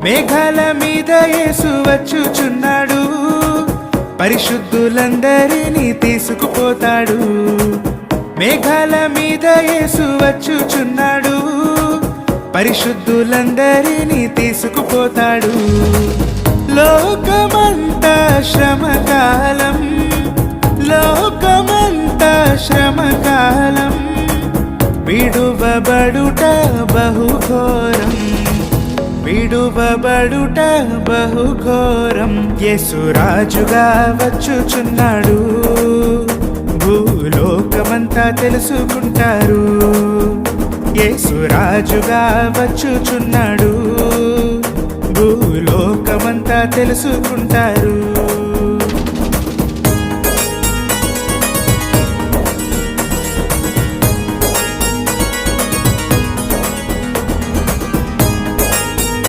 మేఘాల మీద యేసు వచ్చుచున్నాడు, పరిశుద్ధులందరినీ తీసుకుపోతాడు. మేఘాల మీద యేసు వచ్చుచున్నాడు, పరిశుద్ధులందరినీ తీసుకుపోతాడు. లోకమంతా శ్రమకాలం, లోకమంతా శ్రమకాలం, విడువబడుట బహుఘోరం, విడువబడుట బహుఘోరం. యేసు రాజుగా వచ్చుచున్నాడు, భూలోకమంతా తెలుసుకుంటారు. యేసు రాజుగా వచ్చుచున్నాడు, భూలోకమంతా తెలుసుకుంటారు.